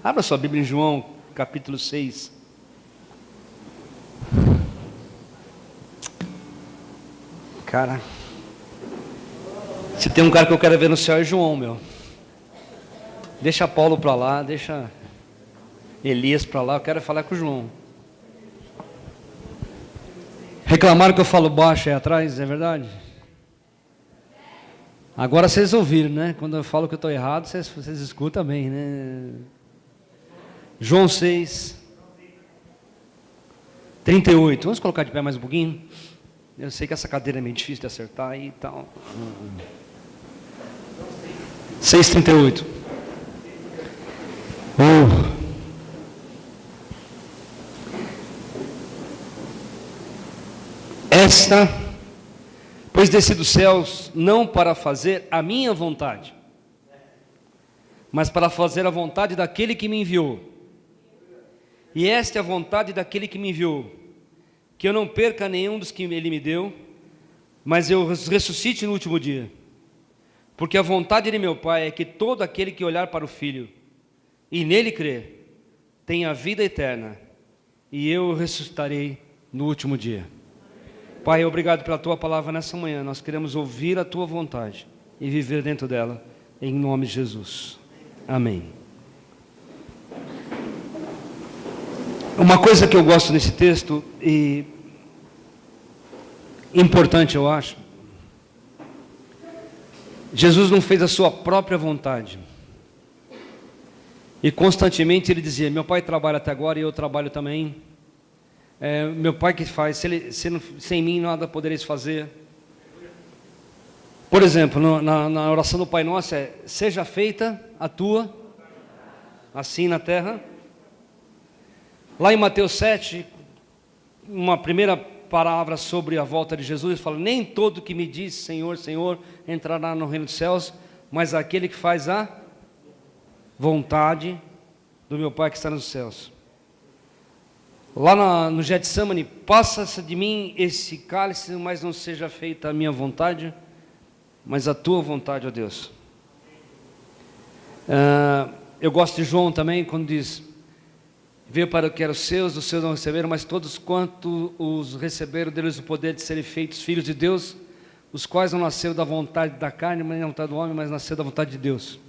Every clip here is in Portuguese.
Abra sua Bíblia em João, capítulo 6. Cara, se tem um cara que eu quero ver no céu é João, meu. Deixa Paulo para lá, deixa Elias para lá, eu quero falar com o João. Reclamaram que eu falo baixo aí atrás, é verdade? Agora vocês ouviram, né? Quando eu falo que eu estou errado, vocês escutam bem, né? João 6, 38. Vamos colocar de pé mais um pouquinho? Eu sei que essa cadeira é meio difícil de acertar aí e tal. 6,38. Pois desci dos céus não para fazer a minha vontade, mas para fazer a vontade daquele que me enviou. E esta é a vontade daquele que me enviou, que eu não perca nenhum dos que ele me deu, mas eu ressuscite no último dia. Porque a vontade de meu Pai é que todo aquele que olhar para o Filho e nele crer, tenha a vida eterna, e eu o ressuscitarei no último dia. Pai, obrigado pela Tua palavra nessa manhã. Nós queremos ouvir a Tua vontade e viver dentro dela, em nome de Jesus. Amém. Uma coisa que eu gosto nesse texto, e importante eu acho, Jesus não fez a sua própria vontade. E constantemente ele dizia: meu Pai trabalha até agora e eu trabalho também. Meu Pai que faz, sem mim nada podereis fazer. Por exemplo, na oração do Pai Nosso seja feita a tua, assim na terra. Lá em Mateus 7, uma primeira palavra sobre a volta de Jesus, ele fala: nem todo que me diz Senhor, Senhor, entrará no reino dos céus, mas aquele que faz a vontade do meu Pai que está nos céus. Lá no Getsemane: passa-se de mim esse cálice, mas não seja feita a minha vontade, mas a tua vontade, ó Deus. Eu gosto de João também, quando diz: veio para o que eram seus, dos seus não receberam, mas todos quanto os receberam, deles o poder de serem feitos filhos de Deus, os quais não nasceram da vontade da carne, mas da vontade do homem, mas nasceram da vontade de Deus.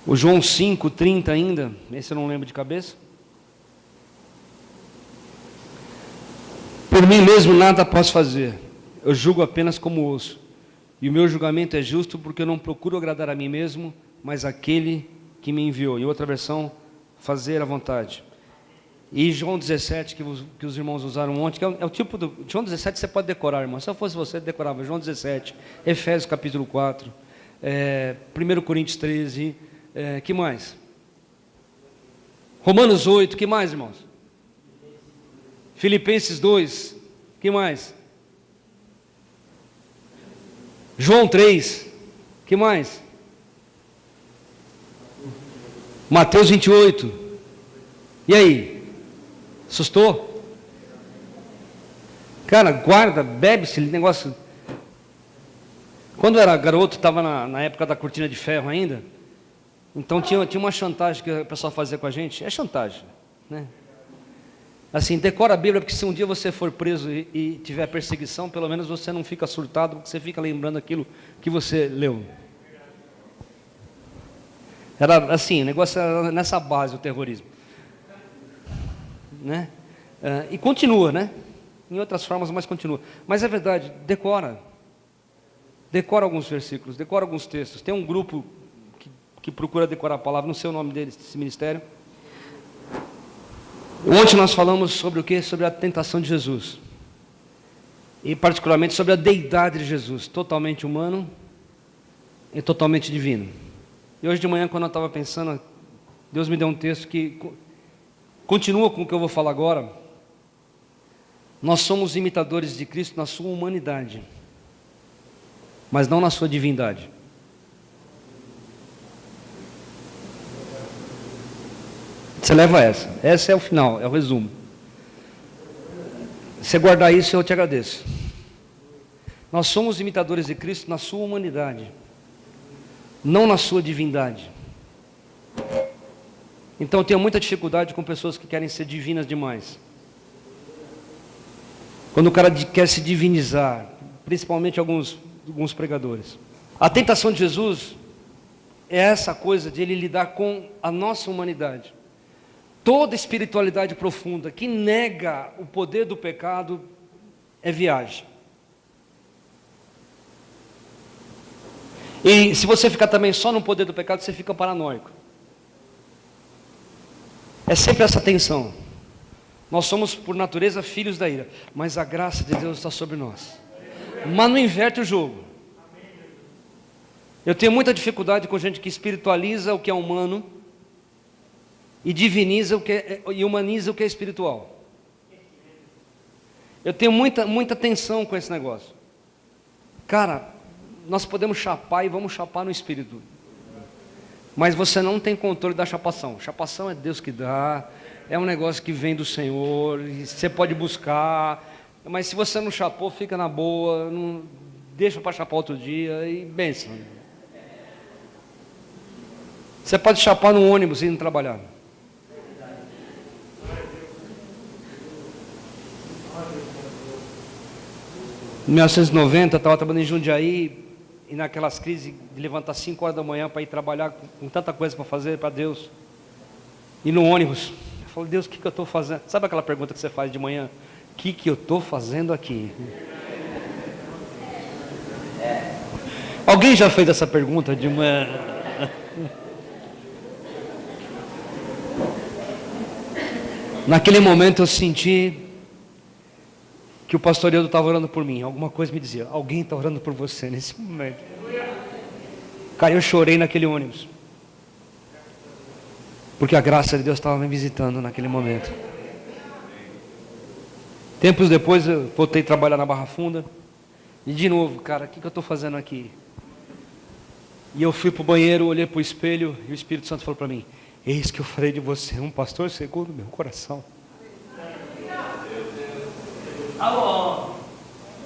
O João 5,30 ainda, esse eu não lembro de cabeça. Por mim mesmo nada posso fazer, eu julgo apenas como ouço, e o meu julgamento é justo, porque eu não procuro agradar a mim mesmo, mas aquele que me enviou. E outra versão, fazer a vontade. E João 17, que os irmãos usaram ontem, que é o tipo do... João 17 você pode decorar, irmão. Se eu fosse você, decorava João 17, Efésios capítulo 4, 1 Coríntios 13, que mais? Romanos 8, que mais, irmãos? Filipenses 2, que mais? João 3, que mais? Mateus 28, e aí? Assustou? Cara, guarda, bebe esse negócio. Quando eu era garoto, estava na época da cortina de ferro ainda, então tinha uma chantagem que o pessoal fazia com a gente. É chantagem, né? Assim, decora a Bíblia, porque se um dia você for preso e tiver perseguição, pelo menos você não fica surtado, porque você fica lembrando aquilo que você leu. Era assim, o negócio era nessa base, o terrorismo, né? E continua, né? Em outras formas, mas continua. Mas é verdade, decora alguns versículos, decora alguns textos. Tem um grupo que procura decorar a palavra, não sei o nome deles, desse ministério. Ontem nós falamos sobre o quê? Sobre a tentação de Jesus, e particularmente sobre a deidade de Jesus, totalmente humano e totalmente divino. E hoje de manhã, quando eu estava pensando, Deus me deu um texto que continua com o que eu vou falar agora. Nós somos imitadores de Cristo na sua humanidade, mas não na sua divindade. Você leva essa é o final, é o resumo. Se você guardar isso, eu te agradeço. Nós somos imitadores de Cristo na sua humanidade, não na sua divindade. Então eu tenho muita dificuldade com pessoas que querem ser divinas demais. Quando o cara quer se divinizar, principalmente alguns pregadores. A tentação de Jesus é essa coisa de ele lidar com a nossa humanidade. Toda espiritualidade profunda que nega o poder do pecado é viagem. E se você ficar também só no poder do pecado, você fica paranoico. É sempre essa tensão. Nós somos, por natureza, filhos da ira, mas a graça de Deus está sobre nós. Mas não inverte o jogo. Eu tenho muita dificuldade com gente que espiritualiza o que é humano e diviniza o que e humaniza o que é espiritual. Eu tenho muita tensão com esse negócio. Cara, nós podemos chapar e vamos chapar no espírito. Mas você não tem controle da chapação. Chapação é Deus que dá, é um negócio que vem do Senhor, e você pode buscar, mas se você não chapou, fica na boa, não deixa para chapar outro dia, e benção. Você pode chapar no ônibus e ir trabalhar. Em 1990, eu estava trabalhando em Jundiaí, e naquelas crises de levantar 5 horas da manhã para ir trabalhar com tanta coisa para fazer para Deus. E no ônibus, eu falei, Deus, o que eu estou fazendo? Sabe aquela pergunta que você faz de manhã? O que eu estou fazendo aqui? Alguém já fez essa pergunta de manhã? Naquele momento eu senti que o pastor Eudo estava orando por mim. Alguma coisa me dizia, alguém está orando por você nesse momento. Cara, eu chorei naquele ônibus. Porque a graça de Deus estava me visitando naquele momento. Tempos depois eu voltei a trabalhar na Barra Funda. E de novo, cara, o que eu estou fazendo aqui? E eu fui para o banheiro, olhei para o espelho e o Espírito Santo falou para mim, eis que eu farei de você um pastor segundo o meu coração.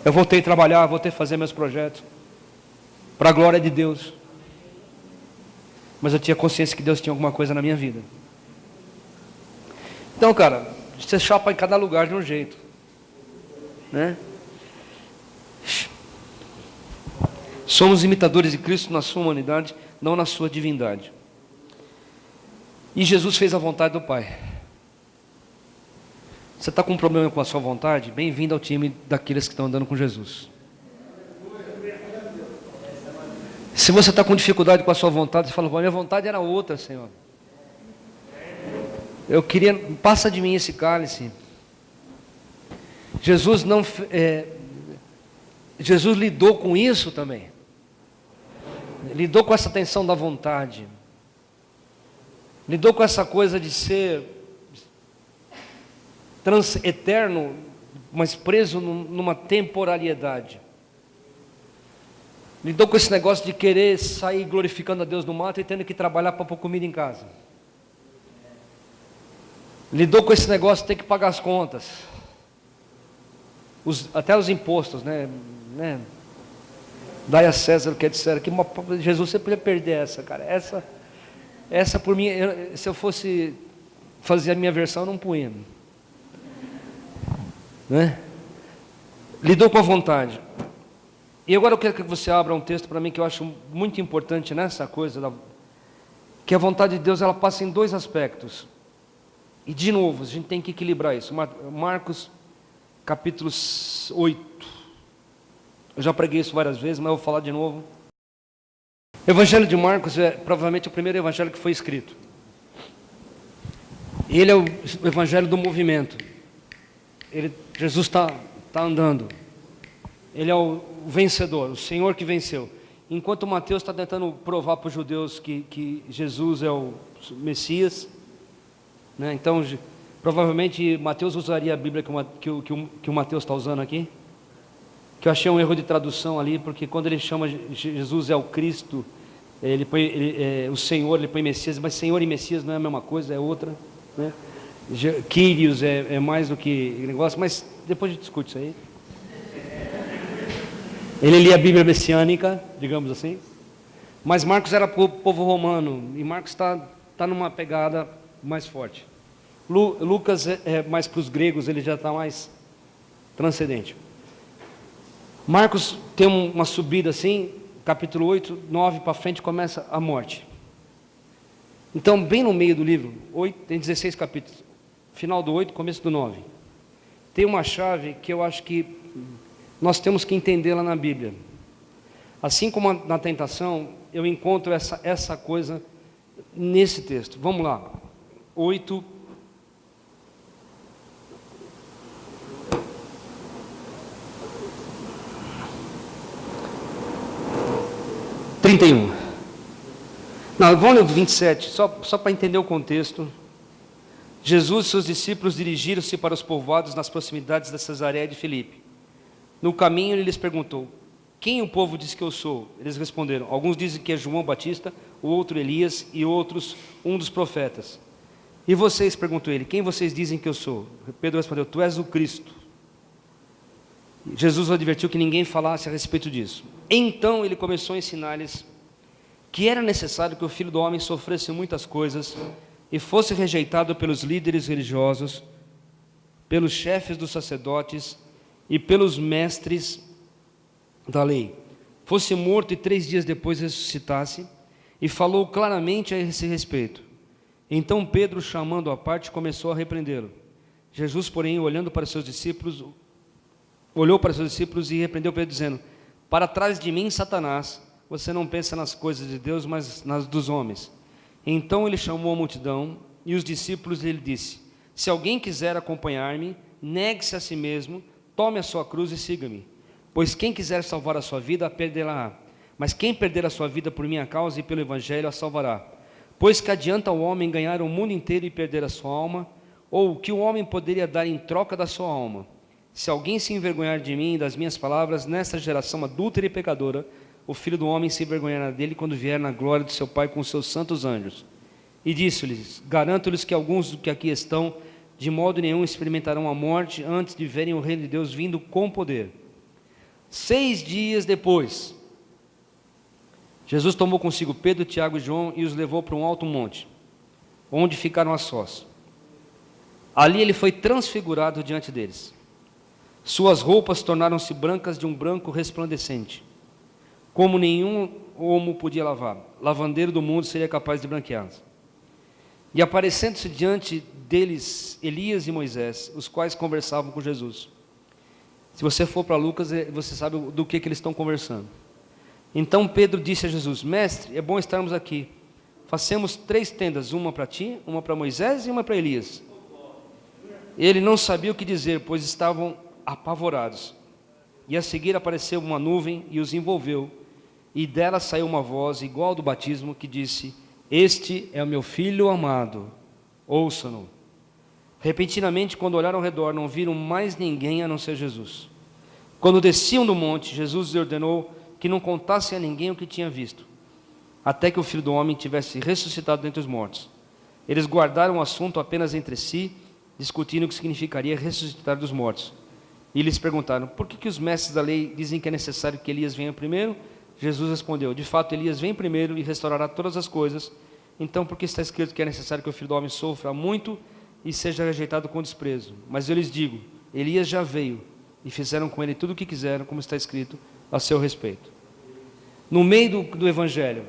Eu voltei a trabalhar, voltei a fazer meus projetos para a glória de Deus. Mas eu tinha consciência que Deus tinha alguma coisa na minha vida. Então, cara, você chapa em cada lugar de um jeito, né? Somos imitadores de Cristo na sua humanidade, não na sua divindade. E Jesus fez a vontade do Pai. Você está com um problema com a sua vontade? Bem-vindo ao time daqueles que estão andando com Jesus. Se você está com dificuldade com a sua vontade, você fala, minha vontade era outra, Senhor. Eu queria, passa de mim esse cálice. Jesus Jesus lidou com isso também. Lidou com essa tensão da vontade. Lidou com essa coisa de ser eterno, mas preso numa temporalidade. Lidou com esse negócio de querer sair glorificando a Deus no mato e tendo que trabalhar para pôr comida em casa. Lidou com esse negócio de ter que pagar as contas. Até os impostos, né? Dai a César o que é de César. Jesus, você podia perder essa, cara. Essa por mim, se eu fosse fazer a minha versão, eu não punha. Né? Lidou com a vontade. E agora eu quero que você abra um texto para mim que eu acho muito importante nessa coisa, que a vontade de Deus ela passa em dois aspectos. E de novo, a gente tem que equilibrar isso. Marcos capítulo 8. Eu já preguei isso várias vezes, mas eu vou falar de novo. O Evangelho de Marcos é provavelmente o primeiro evangelho que foi escrito. Ele é o evangelho do movimento. Jesus está andando. Ele é o vencedor, o Senhor que venceu. Enquanto Mateus está tentando provar para os judeus que Jesus é o Messias, né? Então, provavelmente Mateus usaria a Bíblia que o Mateus está usando aqui. Que eu achei um erro de tradução ali, porque quando ele chama Jesus é o Cristo, o Senhor, ele põe Messias, mas Senhor e Messias não é a mesma coisa, é outra, né? Kyrios é mais do que negócio, mas depois a gente discute isso aí. Ele lia a Bíblia messiânica, digamos assim, mas Marcos era para o povo romano, e Marcos está numa pegada mais forte. Lucas é mais para os gregos, ele já está mais transcendente. Marcos tem uma subida assim, capítulo 8, 9 para frente começa a morte. Então, bem no meio do livro, 8, tem 16 capítulos, final do 8, começo do 9. Tem uma chave que eu acho que nós temos que entender lá na Bíblia. Assim como na tentação, eu encontro essa coisa nesse texto. Vamos lá. 8. Não, vamos ler o 27, só para entender o contexto. Jesus e seus discípulos dirigiram-se para os povoados nas proximidades da Cesareia de Filipe. No caminho ele lhes perguntou: quem o povo diz que eu sou? Eles responderam: alguns dizem que é João Batista, o outro Elias e outros um dos profetas. E vocês, perguntou ele, quem vocês dizem que eu sou? Pedro respondeu: tu és o Cristo. Jesus advertiu que ninguém falasse a respeito disso. Então ele começou a ensinar-lhes que era necessário que o Filho do Homem sofresse muitas coisas e fosse rejeitado pelos líderes religiosos, pelos chefes dos sacerdotes e pelos mestres da lei, fosse morto e 3 dias depois ressuscitasse, e falou claramente a esse respeito. Então Pedro, chamando-o à parte, começou a repreendê-lo. Jesus, porém, olhou para seus discípulos e repreendeu Pedro, dizendo: para trás de mim, Satanás, você não pensa nas coisas de Deus, mas nas dos homens. Então ele chamou a multidão e os discípulos lhe disse: se alguém quiser acompanhar-me, negue-se a si mesmo, tome a sua cruz e siga-me. Pois quem quiser salvar a sua vida, a perderá. Mas quem perder a sua vida por minha causa e pelo Evangelho, a salvará. Pois que adianta o homem ganhar o mundo inteiro e perder a sua alma? Ou o que o homem poderia dar em troca da sua alma? Se alguém se envergonhar de mim e das minhas palavras, nesta geração adúltera e pecadora, o Filho do Homem se envergonhará dele quando vier na glória de seu Pai com seus santos anjos. E disse-lhes: garanto-lhes que alguns do que aqui estão, de modo nenhum experimentarão a morte antes de verem o reino de Deus vindo com poder. 6 dias depois, Jesus tomou consigo Pedro, Tiago e João e os levou para um alto monte, onde ficaram a sós. Ali ele foi transfigurado diante deles. Suas roupas tornaram-se brancas de um branco resplandecente, como nenhum homo podia lavar. Lavandeiro do mundo seria capaz de branqueá-las. E aparecendo-se diante deles Elias e Moisés, os quais conversavam com Jesus. Se você for para Lucas, você sabe do que eles estão conversando. Então Pedro disse a Jesus: mestre, é bom estarmos aqui. Façamos 3 tendas, uma para ti, uma para Moisés e uma para Elias. Ele não sabia o que dizer, pois estavam apavorados. E a seguir apareceu uma nuvem e os envolveu, e dela saiu uma voz igual ao do batismo que disse: este é o meu filho amado, ouçam-no. Repentinamente, quando olharam ao redor, não viram mais ninguém a não ser Jesus. Quando desciam do monte, Jesus lhes ordenou que não contassem a ninguém o que tinha visto, até que o Filho do Homem tivesse ressuscitado dentre os mortos. Eles guardaram o assunto apenas entre si, discutindo o que significaria ressuscitar dos mortos. E lhes perguntaram: por que os mestres da lei dizem que é necessário que Elias venha primeiro? Jesus respondeu: de fato Elias vem primeiro e restaurará todas as coisas. Então por que está escrito que é necessário que o Filho do Homem sofra muito e seja rejeitado com desprezo? Mas eu lhes digo, Elias já veio e fizeram com ele tudo o que quiseram, como está escrito a seu respeito. No meio do Evangelho,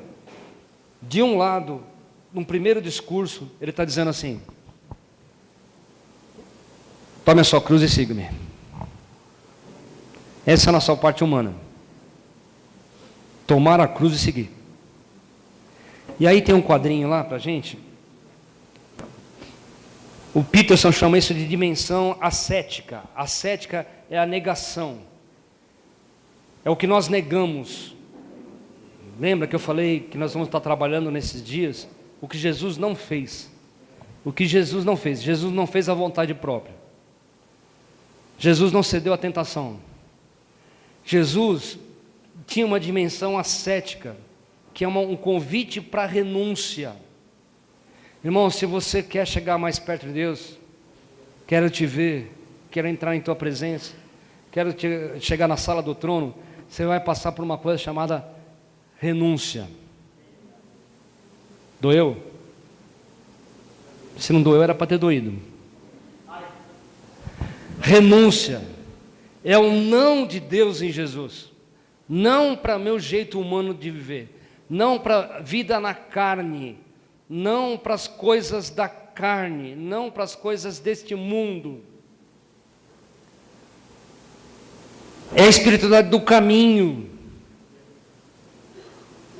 de um lado, no primeiro discurso, ele está dizendo assim: tome a sua cruz e siga-me. Essa é a nossa parte humana. Tomar a cruz e seguir. E aí tem um quadrinho lá para a gente. O Peterson chama isso de dimensão ascética. Ascética é a negação. É o que nós negamos. Lembra que eu falei que nós vamos estar trabalhando nesses dias? O que Jesus não fez. O que Jesus não fez. Jesus não fez a vontade própria. Jesus não cedeu à tentação. Jesus tinha uma dimensão ascética, que é um convite para a renúncia. Irmão, se você quer chegar mais perto de Deus, quero te ver, quero entrar em tua presença, quero chegar na sala do trono, você vai passar por uma coisa chamada renúncia. Doeu? Se não doeu, era para ter doído. Renúncia é o não de Deus em Jesus. Não para meu jeito humano de viver. Não para a vida na carne. Não para as coisas da carne. Não para as coisas deste mundo. É a espiritualidade do caminho.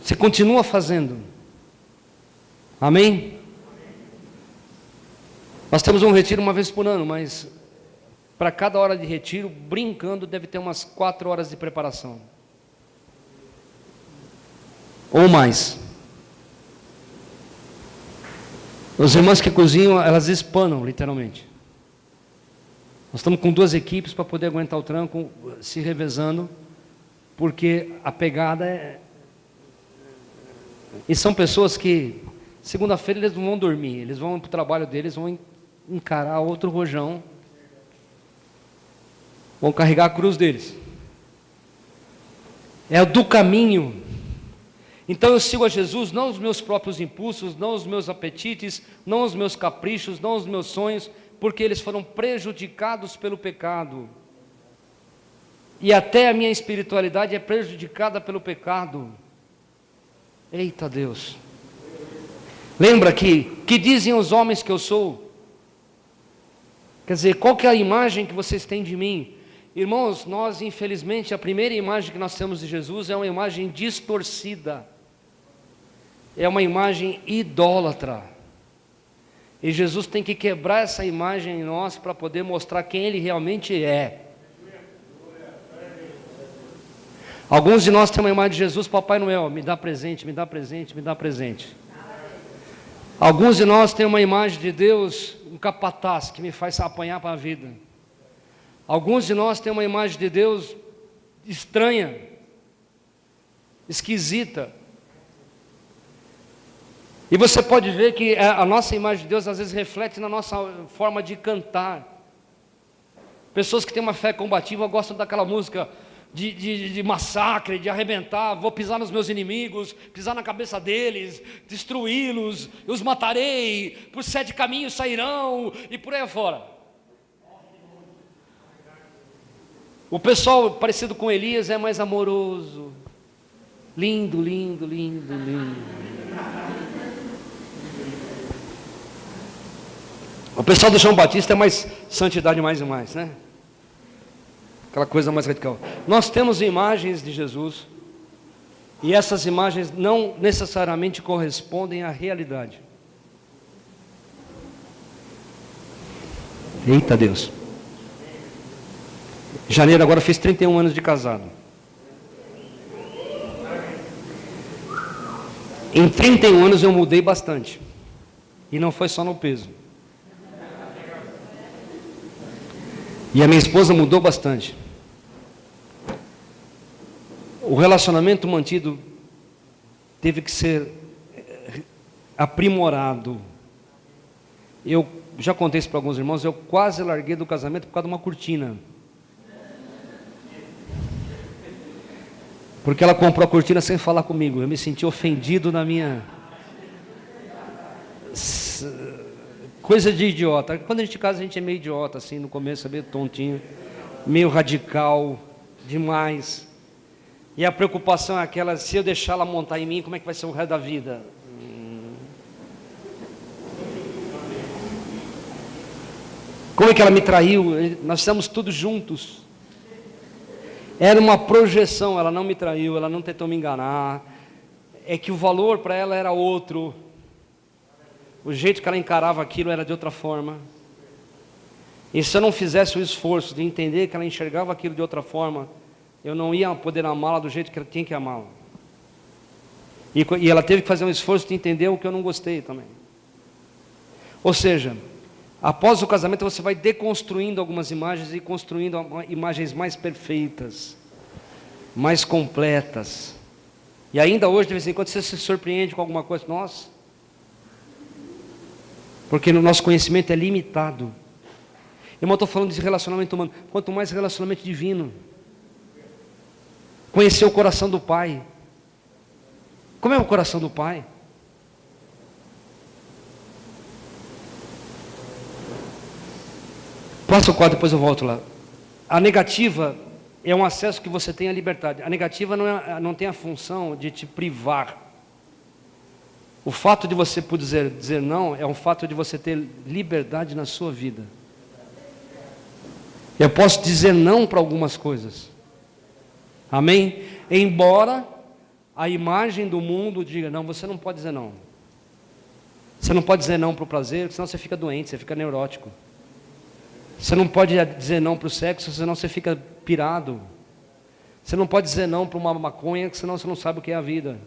Você continua fazendo. Amém? Nós temos um retiro uma vez por ano, mas para cada hora de retiro, brincando, deve ter umas 4 horas de preparação. Ou mais. Os irmãos que cozinham, elas espanam, literalmente. Nós estamos com 2 equipes para poder aguentar o tranco, se revezando, porque a pegada é... E são pessoas que, segunda-feira, eles não vão dormir, eles vão para o trabalho deles, vão encarar outro rojão, vão carregar a cruz deles. É o do caminho. Então eu sigo a Jesus, não os meus próprios impulsos, não os meus apetites, não os meus caprichos, não os meus sonhos, porque eles foram prejudicados pelo pecado. E até a minha espiritualidade é prejudicada pelo pecado. Eita Deus. Lembra que dizem os homens que eu sou? Quer dizer, qual que é a imagem que vocês têm de mim? Irmãos, nós infelizmente, a primeira imagem que nós temos de Jesus é uma imagem distorcida. É uma imagem idólatra. E Jesus tem que quebrar essa imagem em nós para poder mostrar quem Ele realmente é. Alguns de nós têm uma imagem de Jesus, Papai Noel, me dá presente, me dá presente, me dá presente. Alguns de nós têm uma imagem de Deus, um capataz que me faz apanhar para a vida. Alguns de nós têm uma imagem de Deus estranha, esquisita. E você pode ver que a nossa imagem de Deus às vezes reflete na nossa forma de cantar. Pessoas que têm uma fé combativa gostam daquela música de massacre, de arrebentar, vou pisar nos meus inimigos, pisar na cabeça deles, destruí-los, os matarei, por 7 caminhos sairão, e por aí afora. O pessoal parecido com Elias é mais amoroso, lindo, lindo, lindo, lindo. O pessoal do João Batista é mais santidade mais e mais, né? Aquela coisa mais radical. Nós temos imagens de Jesus, e essas imagens não necessariamente correspondem à realidade. Eita Deus. Janeiro agora fiz 31 anos de casado. Em 31 anos eu mudei bastante. E não foi só no peso. E a minha esposa mudou bastante. O relacionamento mantido teve que ser aprimorado. Eu já contei isso para alguns irmãos, eu quase larguei do casamento por causa de uma cortina. Porque ela comprou a cortina sem falar comigo. Eu me senti ofendido na minha... Coisa de idiota. Quando a gente casa, a gente é meio idiota, assim, no começo é meio tontinho, meio radical, demais. E a preocupação é aquela, se eu deixar ela montar em mim, como é que vai ser o resto da vida? Como é que ela me traiu? Nós estamos todos juntos. Era uma projeção, ela não me traiu, ela não tentou me enganar. É que o valor para ela era outro. O jeito que ela encarava aquilo era de outra forma. E se eu não fizesse o esforço de entender que ela enxergava aquilo de outra forma, eu não ia poder amá-la do jeito que ela tinha que amá-la. E ela teve que fazer um esforço de entender o que eu não gostei também. Ou seja, após o casamento você vai deconstruindo algumas imagens e construindo imagens mais perfeitas, mais completas. E ainda hoje, de vez em quando, você se surpreende com alguma coisa. Nossa! Porque o nosso conhecimento é limitado. Irmão, estou falando de relacionamento humano. Quanto mais relacionamento divino. Conhecer o coração do Pai. Como é o coração do Pai? Passa o quadro, depois eu volto lá. A negativa é um acesso que você tem à liberdade. A negativa não tem a função de te privar. O fato de você poder dizer não é um fato de você ter liberdade na sua vida. Eu posso dizer não para algumas coisas. Amém? Embora a imagem do mundo diga, não, você não pode dizer não. Você não pode dizer não para o prazer, senão você fica doente, você fica neurótico. Você não pode dizer não para o sexo, senão você fica pirado. Você não pode dizer não para uma maconha, senão você não sabe o que é a vida.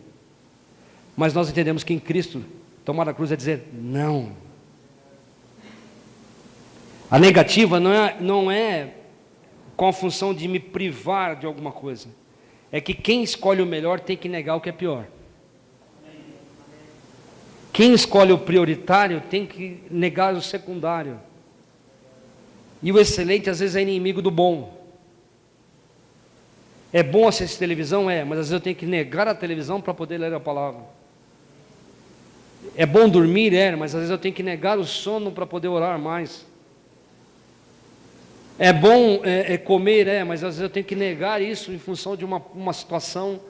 Mas nós entendemos que em Cristo, tomar a cruz é dizer não. A negativa não é com a função de me privar de alguma coisa. É que quem escolhe o melhor tem que negar o que é pior. Quem escolhe o prioritário tem que negar o secundário. E o excelente às vezes é inimigo do bom. É bom assistir televisão? É, mas às vezes eu tenho que negar a televisão para poder ler a palavra. É bom dormir? É, mas às vezes eu tenho que negar o sono para poder orar mais. É bom comer? É, mas às vezes eu tenho que negar isso em função de uma situação.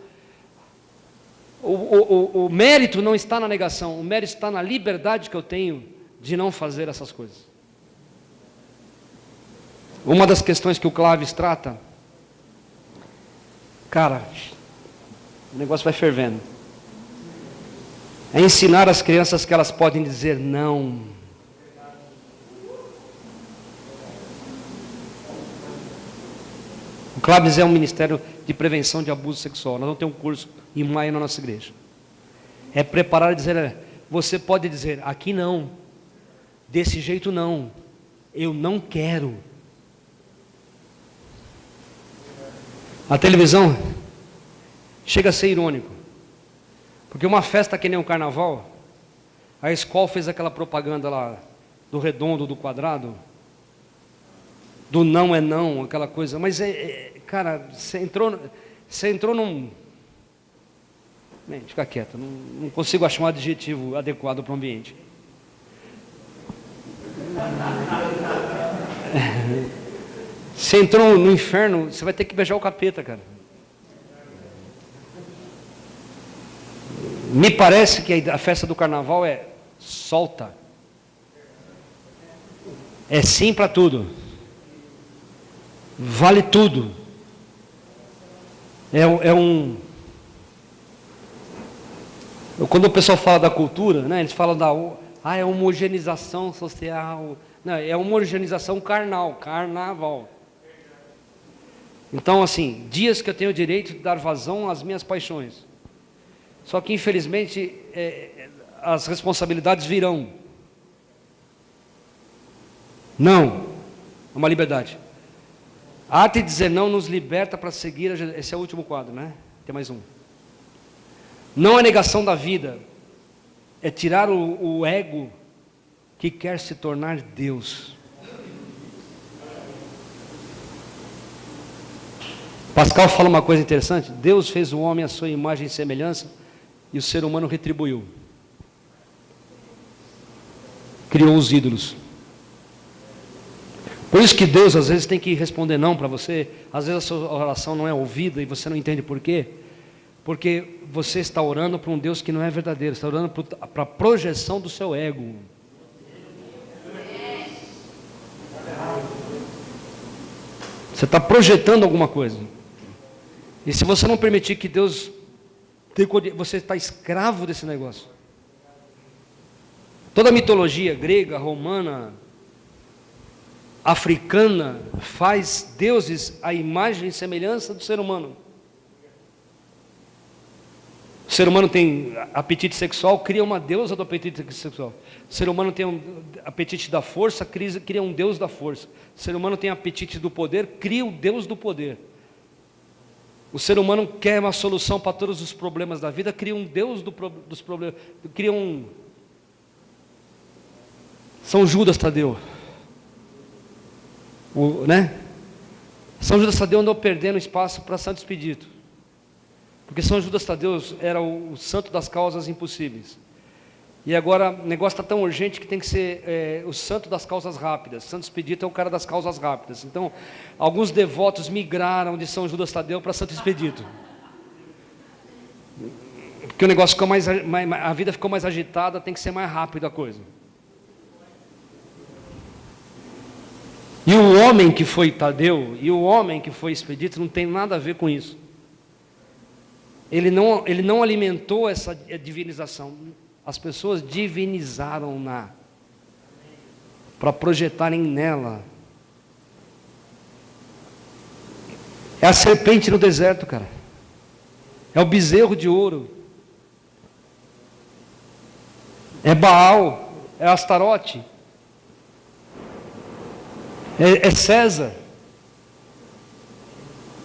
O mérito não está na negação, o mérito está na liberdade que eu tenho de não fazer essas coisas. Uma das questões que o Clóvis trata, cara, o negócio vai fervendo. É ensinar as crianças que elas podem dizer não. O Clóvis é um ministério de prevenção de abuso sexual. Nós vamos ter um curso em maio na nossa igreja. É preparar e dizer, você pode dizer, aqui não, desse jeito não, eu não quero. A televisão chega a ser irônico, porque uma festa que nem um carnaval, a escola fez aquela propaganda lá, do redondo, do quadrado, do não é não, aquela coisa, mas cara, você entrou num... Bem, fica quieto, não consigo achar um adjetivo adequado para o ambiente. Você entrou no inferno, você vai ter que beijar o capeta, cara. Me parece que a festa do carnaval é solta. É sim para tudo. Vale tudo. Quando o pessoal fala da cultura, né, eles falam é homogeneização social. Não, é homogeneização carnaval. Então, assim, dias que eu tenho o direito de dar vazão às minhas paixões. Só que, infelizmente, as responsabilidades virão. Não, é uma liberdade. A arte de dizer não nos liberta para seguir. Esse é o último quadro, né? Tem mais um. Não é negação da vida, é tirar o ego que quer se tornar Deus. Pascal fala uma coisa interessante. Deus fez o homem à sua imagem e semelhança e o ser humano retribuiu. Criou os ídolos. Por isso que Deus às vezes tem que responder não para você. Às vezes a sua oração não é ouvida e você não entende por quê. Porque você está orando para um Deus que não é verdadeiro. Está orando para a projeção do seu ego. Você está projetando alguma coisa. E se você não permitir que Deus... Você está escravo desse negócio. Toda a mitologia grega, romana, africana, faz deuses à imagem e semelhança do ser humano. O ser humano tem apetite sexual, cria uma deusa do apetite sexual. O ser humano tem um apetite da força, cria um deus da força. O ser humano tem apetite do poder, cria o deus do poder. O ser humano quer uma solução para todos os problemas da vida, cria um deus dos problemas, cria um... São Judas Tadeu. Né? São Judas Tadeu andou perdendo espaço para Santo Expedito. Porque São Judas Tadeu era o santo das causas impossíveis. E agora o negócio está tão urgente que tem que ser o santo das causas rápidas. Santo Expedito é o cara das causas rápidas. Então, alguns devotos migraram de São Judas Tadeu para Santo Expedito. Porque o negócio ficou a vida ficou mais agitada, tem que ser mais rápido a coisa. E o homem que foi Tadeu e o homem que foi Expedito não tem nada a ver com isso. Ele não alimentou essa divinização. As pessoas divinizaram-na para projetarem nela. É a serpente no deserto, cara. É o bezerro de ouro. É Baal, é Astarote. É César.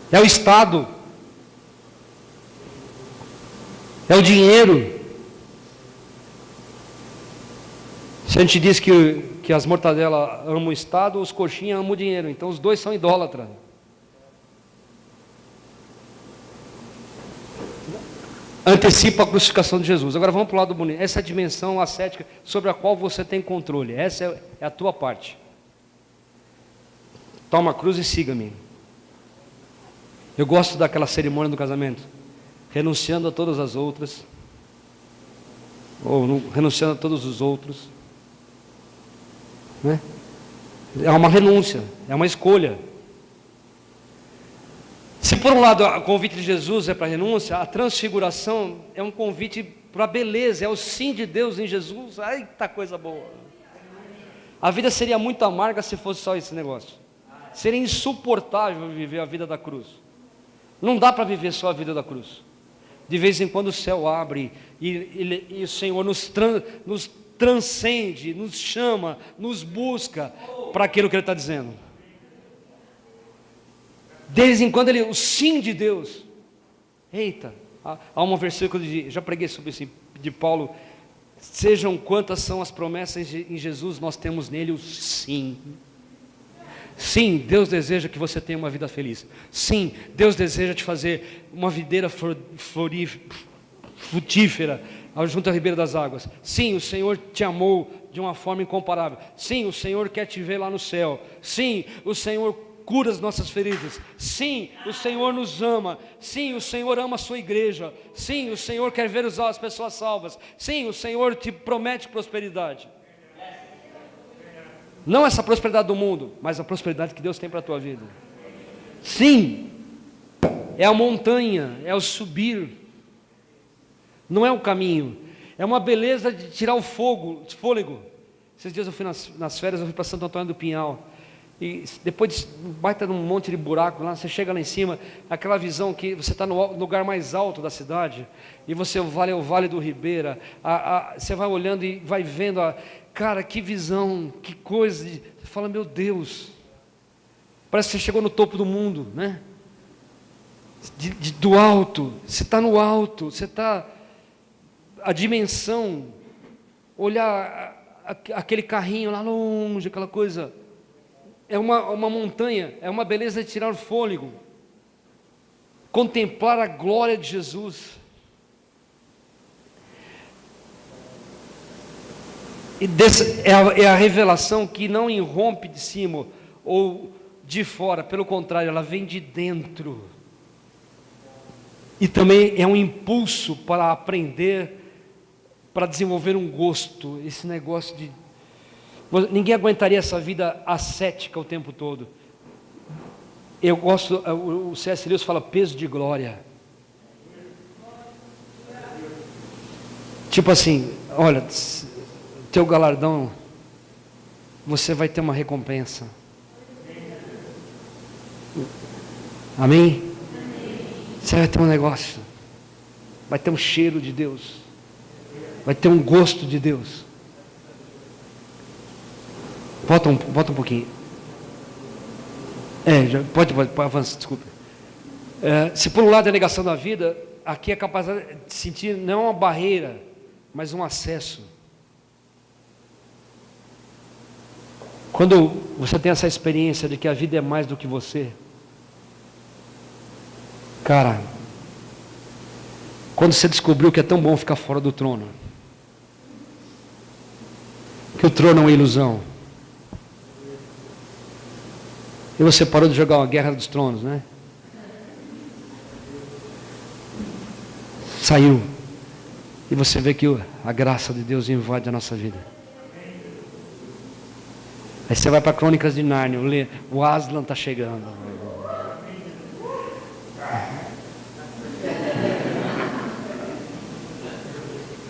É o Estado. É o dinheiro. Se a gente diz que as mortadelas amam o Estado, os coxinhas amam o dinheiro. Então os dois são idólatras. Antecipa a crucificação de Jesus. Agora vamos para o lado bonito. Essa é a dimensão ascética sobre a qual você tem controle. Essa é a tua parte. Toma a cruz e siga-me. Eu gosto daquela cerimônia do casamento. Renunciando a todas as outras. Ou renunciando a todos os outros. Né? É uma renúncia. É uma escolha. Se por um lado o convite de Jesus é para a renúncia, a transfiguração é um convite para a beleza. É o sim de Deus em Jesus. Ai, tá coisa boa. A vida seria muito amarga se fosse só esse negócio. Seria insuportável viver a vida da cruz. Não dá para viver só a vida da cruz. De vez em quando o céu abre e o Senhor nos transcende, nos chama, nos busca para aquilo que Ele está dizendo. De vez em quando o sim de Deus. Eita, há um versículo já preguei sobre isso, de Paulo. Sejam quantas são as promessas em Jesus, nós temos nele o sim. Sim, Deus deseja que você tenha uma vida feliz. Sim, Deus deseja te fazer uma videira frutífera junto à ribeira das águas. Sim, o Senhor te amou de uma forma incomparável. Sim, o Senhor quer te ver lá no céu. Sim, o Senhor cura as nossas feridas. Sim, o Senhor nos ama. Sim, o Senhor ama a sua igreja. Sim, o Senhor quer ver as pessoas salvas. Sim, o Senhor te promete prosperidade. Não essa prosperidade do mundo, mas a prosperidade que Deus tem para a tua vida. Sim, é a montanha, é o subir. Não é o caminho. É uma beleza de tirar o fôlego. Esses dias eu fui nas férias, eu fui para Santo Antônio do Pinhal. E depois baita num monte de buraco lá, você chega lá em cima, aquela visão que você está no lugar mais alto da cidade, e você vai ao Vale do Ribeira, você vai olhando e vai vendo cara, que visão, que coisa. Você fala, meu Deus, parece que você chegou no topo do mundo, né? Do alto, você está no alto, você está, a dimensão, olhar aquele carrinho lá longe, aquela coisa, é uma montanha, é uma beleza de tirar o fôlego, contemplar a glória de Jesus. E é a revelação que não irrompe de cima ou de fora, pelo contrário, ela vem de dentro. E também é um impulso para aprender, para desenvolver um gosto. Esse negócio de... Ninguém aguentaria essa vida ascética o tempo todo. Eu gosto, o C.S. Lewis fala peso de glória. Tipo assim, olha... teu galardão, você vai ter uma recompensa. Amém? Você vai ter um negócio, vai ter um cheiro de Deus, vai ter um gosto de Deus. Volta um pouquinho. Pode avançar, desculpa. Se por um lado é a negação da vida, aqui é capaz de sentir não uma barreira, mas um acesso. Quando você tem essa experiência de que a vida é mais do que você, cara, quando você descobriu que é tão bom ficar fora do trono, Que o trono é uma ilusão. E você parou de jogar uma Guerra dos Tronos, né? Saiu. E você vê que a graça de Deus invade a nossa vida. Aí você vai para Crônicas de Nárnia, o Aslan está chegando.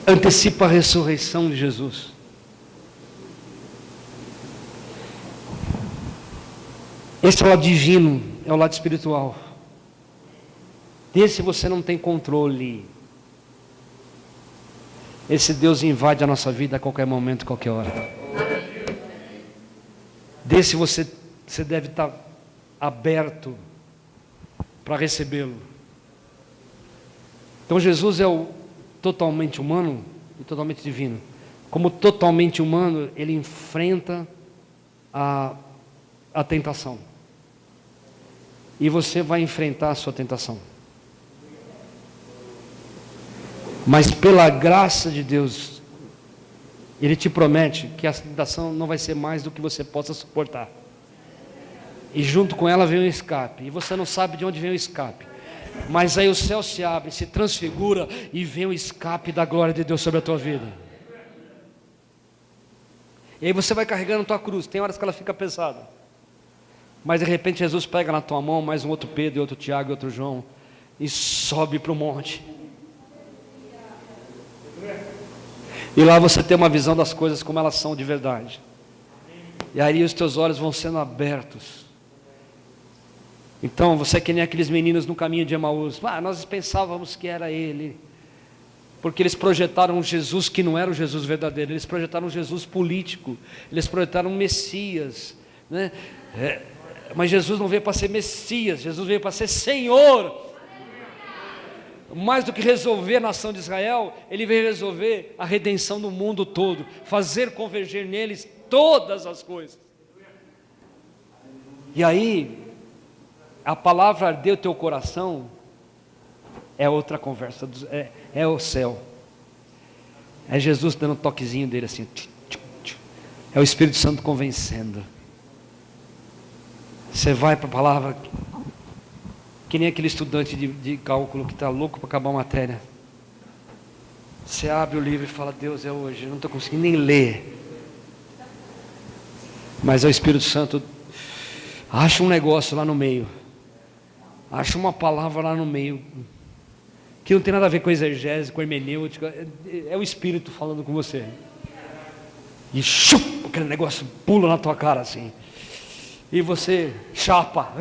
Antecipa a ressurreição de Jesus. Esse é o lado divino, é o lado espiritual. Desse você não tem controle. Esse Deus invade a nossa vida a qualquer momento, a qualquer hora. Desse você deve estar aberto para recebê-lo. Então Jesus é o totalmente humano e totalmente divino. Como totalmente humano, ele enfrenta a tentação. E você vai enfrentar a sua tentação. Mas pela graça de Deus, Ele te promete que a tentação não vai ser mais do que você possa suportar. E junto com ela vem um escape. E você não sabe de onde vem o escape. Mas aí o céu se abre, se transfigura e vem o escape da glória de Deus sobre a tua vida. E aí você vai carregando a tua cruz. Tem horas que ela fica pesada. Mas de repente Jesus pega na tua mão mais um outro Pedro, e outro Tiago, e outro João, e sobe para o monte. E lá você tem uma visão das coisas como elas são de verdade. E aí os teus olhos vão sendo abertos. Então você é que nem aqueles meninos no caminho de Emaús. Nós pensávamos que era ele. Porque eles projetaram um Jesus que não era o Jesus verdadeiro. Eles projetaram um Jesus político. Eles projetaram um Messias, né? Mas Jesus não veio para ser Messias, Jesus veio para ser Senhor. Mais do que resolver a nação de Israel, Ele veio resolver a redenção do mundo todo, fazer converger neles todas as coisas. E aí, a palavra ardeu teu coração, é outra conversa, é o céu. É Jesus dando um toquezinho dele assim, é o Espírito Santo convencendo. Você vai para a palavra, que nem aquele estudante de cálculo que está louco para acabar a matéria. Você abre o livro e fala, Deus, é hoje, eu não estou conseguindo nem ler. Mas é o Espírito Santo, acha um negócio lá no meio, acha uma palavra lá no meio, que não tem nada a ver com exegese, com hermenêutica, é o Espírito falando com você. E aquele negócio pula na tua cara assim. E você chapa.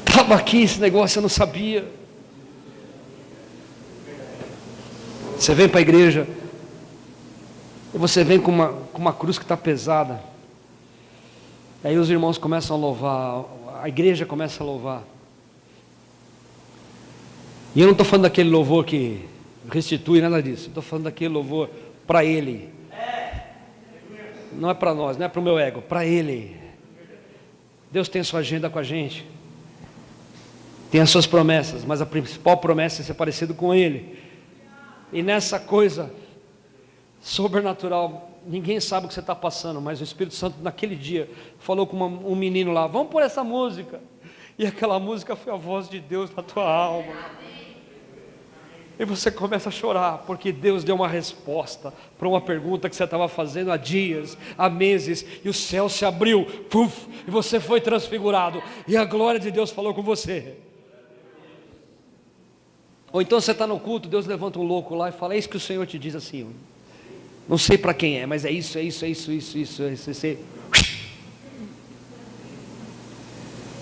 Estava aqui esse negócio, eu não sabia. Você vem para a igreja, e você vem com uma cruz que está pesada. Aí os irmãos começam a louvar, a igreja começa a louvar. E eu não estou falando daquele louvor que restitui, nada disso. Estou falando daquele louvor para Ele. Não é para nós, não é para o meu ego, para Ele. Deus tem a sua agenda com a gente. Tem as suas promessas, mas a principal promessa é ser parecido com Ele. E nessa coisa sobrenatural, ninguém sabe o que você está passando, mas o Espírito Santo naquele dia falou com um menino lá, vamos por essa música. E aquela música foi a voz de Deus na tua alma. E você começa a chorar, porque Deus deu uma resposta para uma pergunta que você estava fazendo há dias, há meses, e o céu se abriu, puf, e você foi transfigurado, e a glória de Deus falou com você. Ou então você está no culto, Deus levanta um louco lá e fala, é isso que o Senhor te diz assim, não sei para quem é, mas é isso.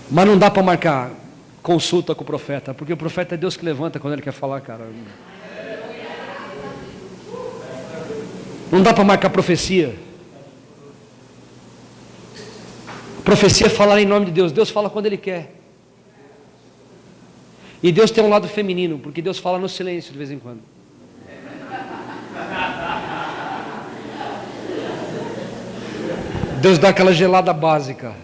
Mas não dá para marcar consulta com o profeta, porque o profeta é Deus que levanta quando ele quer falar, cara. Não dá para marcar profecia. Profecia é falar em nome de Deus. Deus fala quando Ele quer. E Deus tem um lado feminino, porque Deus fala no silêncio de vez em quando. Deus dá aquela gelada básica.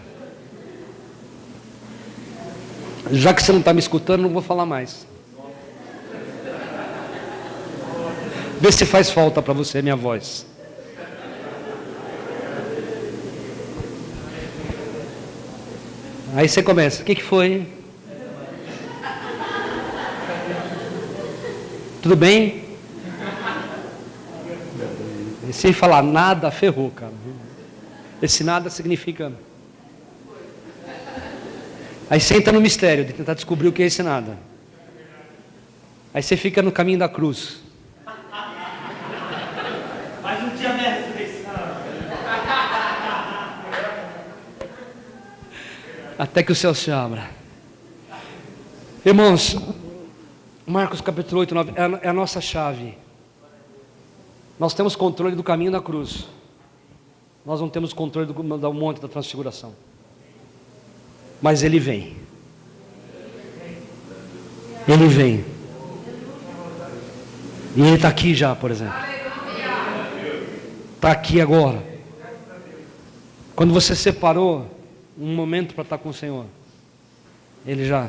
Já que você não está me escutando, não vou falar mais. Vê se faz falta para você a minha voz. Aí você começa, o que foi? Tudo bem? E sem falar nada, ferrou, cara. Esse nada significa... Aí você entra no mistério de tentar descobrir o que é esse nada. Aí você fica no caminho da cruz. Mas um dia da ressurreição. Até que o céu se abra. Irmãos, Marcos capítulo 8, 9 é a nossa chave. Nós temos controle do caminho da cruz. Nós não temos controle do monte da transfiguração. Mas Ele vem. Ele vem. E Ele está aqui já, por exemplo. Está aqui agora. Quando você separou um momento para estar com o Senhor, Ele já...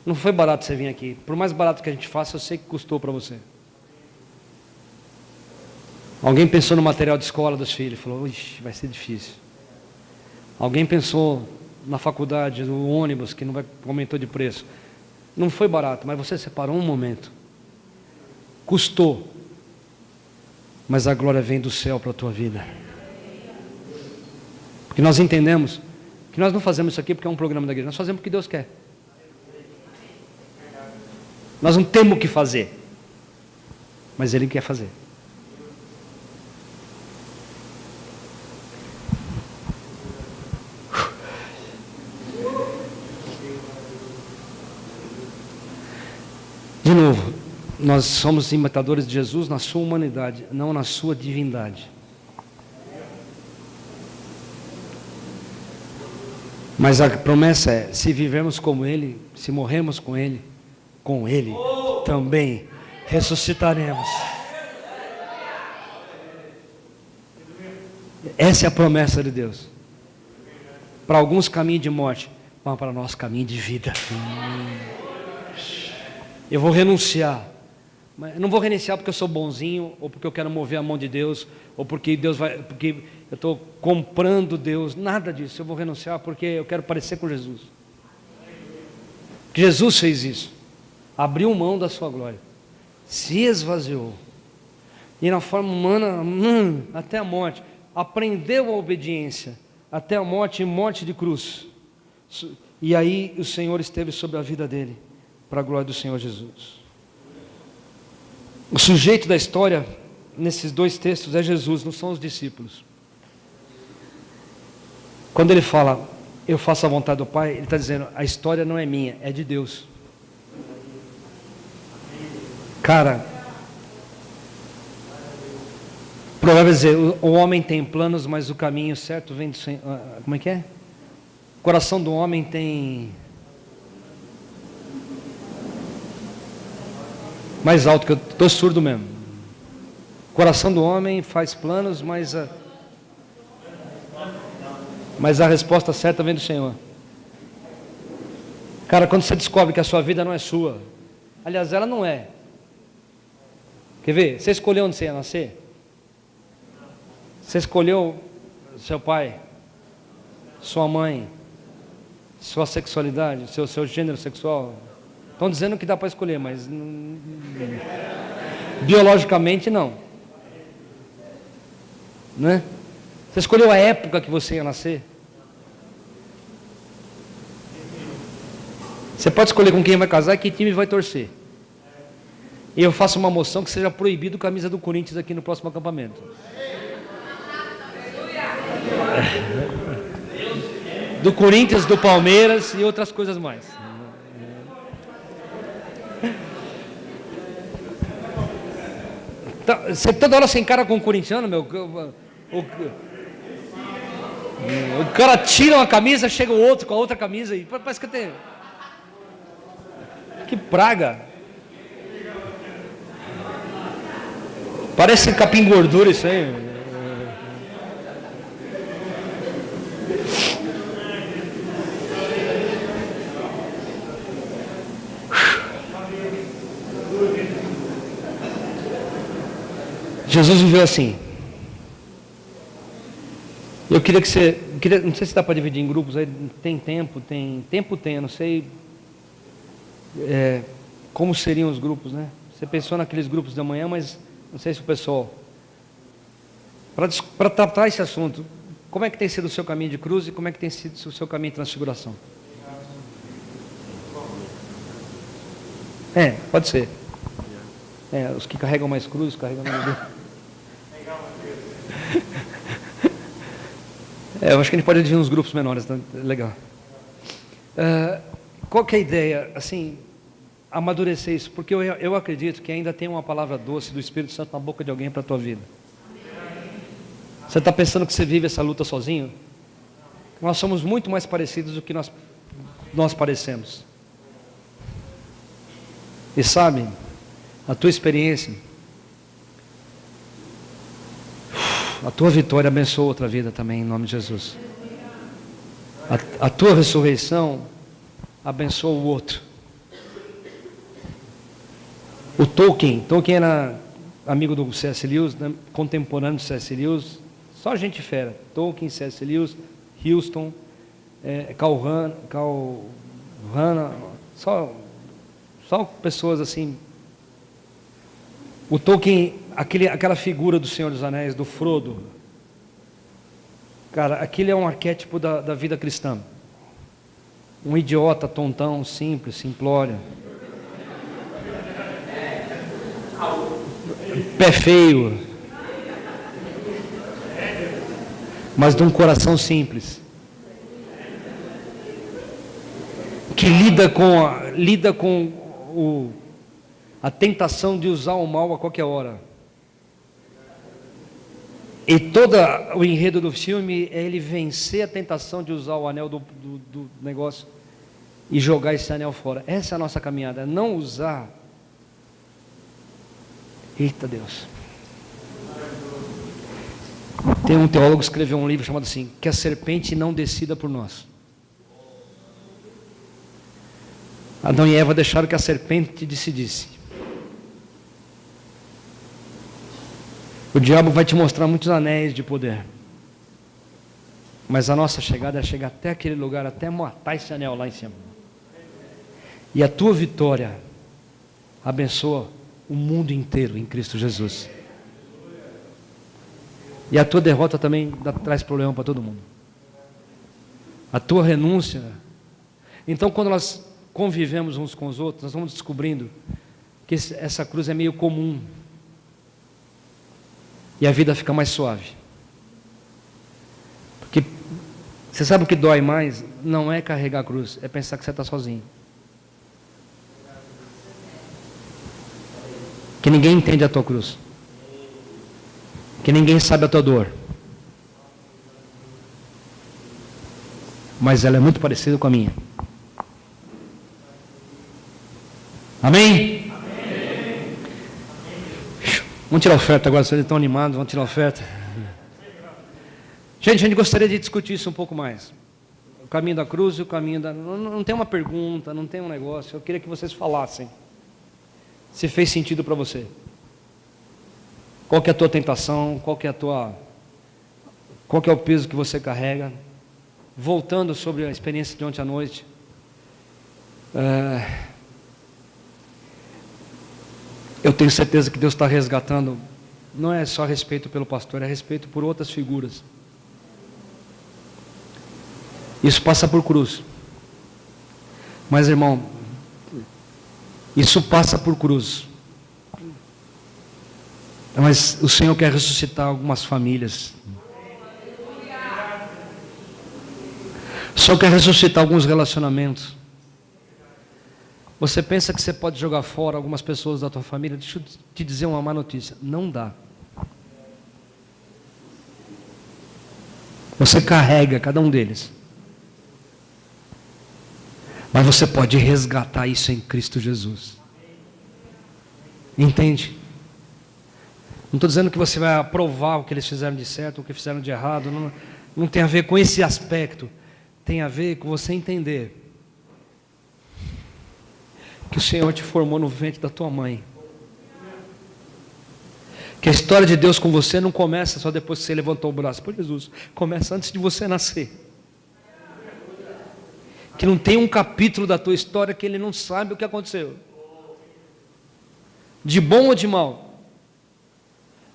Não foi barato você vir aqui. Por mais barato que a gente faça, eu sei que custou para você. Alguém pensou no material de escola dos filhos, falou, ixi, vai ser difícil. Alguém pensou na faculdade, no ônibus, que não vai, aumentou de preço. Não foi barato, mas você separou um momento. Custou. Mas a glória vem do céu para a tua vida. Porque nós entendemos que nós não fazemos isso aqui porque é um programa da igreja. Nós fazemos porque Deus quer. Nós não temos o que fazer. Mas Ele quer fazer. De novo, nós somos imitadores de Jesus na sua humanidade, não na sua divindade. Mas a promessa é, se vivemos como Ele, se morremos com Ele também ressuscitaremos. Essa é a promessa de Deus. Para alguns caminho de morte, mas para nós caminho de vida. Eu vou renunciar. Mas eu não vou renunciar porque eu sou bonzinho, ou porque eu quero mover a mão de Deus, ou porque porque eu estou comprando Deus. Nada disso. Eu vou renunciar porque eu quero parecer com Jesus. Jesus fez isso. Abriu mão da sua glória. Se esvaziou. E na forma humana, até a morte. Aprendeu a obediência. Até a morte e morte de cruz. E aí o Senhor esteve sobre a vida dele. Para a glória do Senhor Jesus. O sujeito da história, nesses dois textos, é Jesus, não são os discípulos. Quando ele fala, eu faço a vontade do Pai, ele está dizendo, a história não é minha, é de Deus. Cara, provável dizer, o homem tem planos, mas o caminho certo vem do Senhor. Como é que é? O coração do homem tem... Mais alto, que eu estou surdo mesmo. O coração do homem faz planos, mas a resposta certa vem do Senhor. Cara, quando você descobre que a sua vida não é sua, aliás, ela não é. Quer ver? Você escolheu onde você ia nascer? Você escolheu seu pai, sua mãe, sua sexualidade, seu gênero sexual? Estão dizendo que dá para escolher, mas biologicamente não. Né? Você escolheu a época que você ia nascer? Você pode escolher com quem vai casar e que time vai torcer. E eu faço uma moção que seja proibido camisa do Corinthians aqui no próximo acampamento. Do Corinthians, do Palmeiras e outras coisas mais. Você toda hora se encara com um corintiano, meu. O cara tira uma camisa, chega o outro com a outra camisa e parece que tem. Que praga. Parece capim gordura isso aí. Jesus viveu assim. Eu queria que você, não sei se dá para dividir em grupos, aí tem tempo, eu não sei como seriam os grupos, né? Você pensou naqueles grupos da manhã, mas não sei se o pessoal, para tratar esse assunto, como é que tem sido o seu caminho de cruz e como é que tem sido o seu caminho de transfiguração? Pode ser. Os que carregam mais cruz, carregam mais. Eu acho que a gente pode dividir uns grupos menores, tá? Legal. Qual que é a ideia? Assim, amadurecer isso, porque eu acredito que ainda tem uma palavra doce do Espírito Santo na boca de alguém para a tua vida. Você está pensando que você vive essa luta sozinho? Nós somos muito mais parecidos do que nós parecemos. E sabe, a tua experiência, a tua vitória abençoa outra vida também, em nome de Jesus. A tua ressurreição abençoa o outro. O Tolkien era amigo do C.S. Lewis, né? Contemporâneo do C.S. Lewis, só gente fera. Tolkien, C.S. Lewis, Houston, Carl Hanna, só pessoas assim. O Tolkien, aquela figura do Senhor dos Anéis, do Frodo, cara, aquele é um arquétipo da vida cristã. Um idiota, tontão, simples, simplório, pé feio, mas de um coração simples, que lida com a tentação de usar o mal a qualquer hora. E todo o enredo do filme é ele vencer a tentação de usar o anel do negócio e jogar esse anel fora. Essa é a nossa caminhada, não usar. Eita Deus. Tem um teólogo que escreveu um livro chamado assim, que a serpente não decida por nós. Adão e Eva deixaram que a serpente decidisse. O diabo vai te mostrar muitos anéis de poder. Mas a nossa chegada é chegar até aquele lugar, até matar esse anel lá em cima. E a tua vitória abençoa o mundo inteiro em Cristo Jesus. E a tua derrota também traz problema para todo mundo. A tua renúncia. Então, quando nós convivemos uns com os outros, nós vamos descobrindo que essa cruz é meio comum. E a vida fica mais suave. Porque você sabe o que dói mais? Não é carregar a cruz, é pensar que você está sozinho. Que ninguém entende a tua cruz. Que ninguém sabe a tua dor. Mas ela é muito parecida com a minha. Amém? Amém. Vamos tirar a oferta agora, vocês estão animados, vamos tirar a oferta. Gente, a gente gostaria de discutir isso um pouco mais. O caminho da cruz e o caminho da... Não tem uma pergunta, não tem um negócio. Eu queria que vocês falassem. Se fez sentido para você. Qual que é a tua tentação? Qual que é o peso que você carrega? Voltando sobre a experiência de ontem à noite. Eu tenho certeza que Deus está resgatando. Não é só respeito pelo pastor, é respeito por outras figuras. Isso passa por cruz. Mas, irmão, isso passa por cruz. Mas o Senhor quer ressuscitar algumas famílias. O Senhor quer ressuscitar alguns relacionamentos. Você pensa que você pode jogar fora algumas pessoas da tua família? Deixa eu te dizer uma má notícia. Não dá. Você carrega cada um deles. Mas você pode resgatar isso em Cristo Jesus. Entende? Não estou dizendo que você vai aprovar o que eles fizeram de certo, o que fizeram de errado. Não tem a ver com esse aspecto. Tem a ver com você entender que o Senhor te formou no ventre da tua mãe. Que a história de Deus com você não começa só depois que você levantou o braço. Por Jesus, começa antes de você nascer. Que não tem um capítulo da tua história que Ele não sabe o que aconteceu. De bom ou de mal.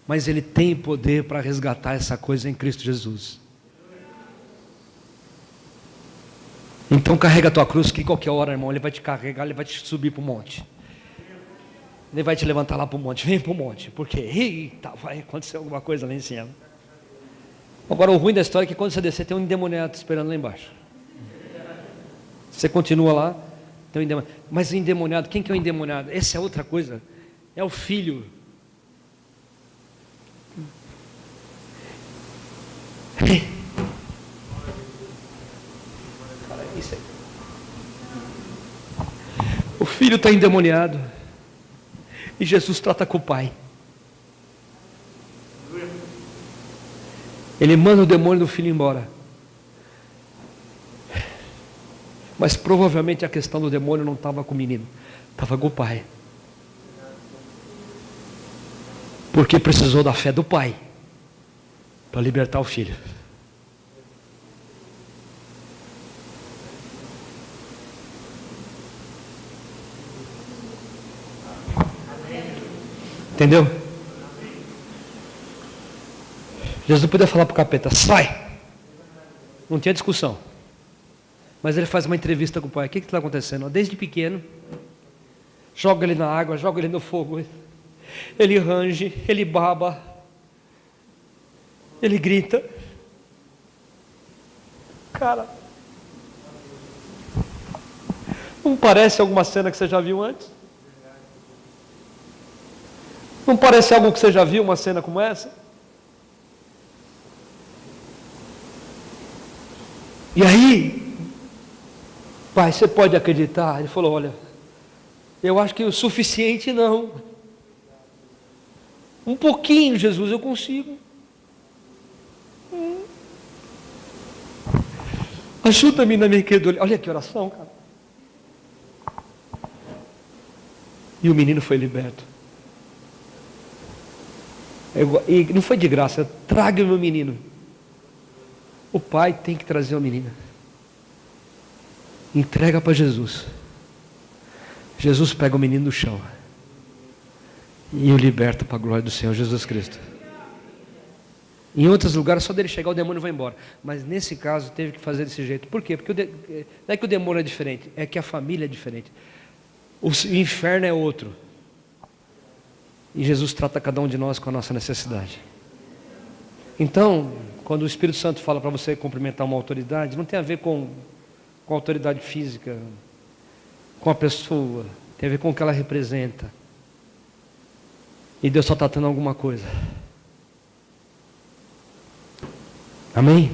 Mas Ele tem poder para resgatar essa coisa em Cristo Jesus. Então carrega a tua cruz, que qualquer hora, irmão, Ele vai te carregar, Ele vai te subir para o monte. Ele vai te levantar lá para o monte, vem para o monte, porque eita, vai acontecer alguma coisa lá em cima. Agora o ruim da história é que quando você descer tem um endemoniado te esperando lá embaixo. Você continua lá, tem um endemoniado. Mas o endemoniado, quem que é o endemoniado? Essa é outra coisa, é o filho. O filho está endemoniado e Jesus trata com o pai. Ele manda o demônio do filho embora. Mas provavelmente a questão do demônio não estava com o menino, estava com o pai. Porque precisou da fé do pai para libertar o filho. Entendeu? Jesus podia falar para o capeta, sai! Não tinha discussão. Mas ele faz uma entrevista com o pai. O que está acontecendo? Desde pequeno, joga ele na água, joga ele no fogo. Ele range, ele baba, ele grita. Cara, não parece alguma cena que você já viu antes? Não parece algo que você já viu, uma cena como essa? E aí, pai, você pode acreditar? Ele falou, olha, eu acho que o suficiente não. Um pouquinho, Jesus, eu consigo. Ajuda-me na minha incredulidade. Olha que oração, cara. E o menino foi liberto. E não foi de graça, traga o meu menino. O pai tem que trazer o menino. Entrega para Jesus. Jesus pega o menino do chão e o liberta para a glória do Senhor Jesus Cristo. Em outros lugares, só dele chegar, o demônio vai embora. Mas nesse caso, teve que fazer desse jeito. Por quê? Porque não é que o demônio é diferente, é que a família é diferente. O inferno é outro. E Jesus trata cada um de nós com a nossa necessidade. Então, quando o Espírito Santo fala para você cumprimentar uma autoridade, não tem a ver com a autoridade física, com a pessoa, tem a ver com o que ela representa. E Deus só está tratando alguma coisa. Amém?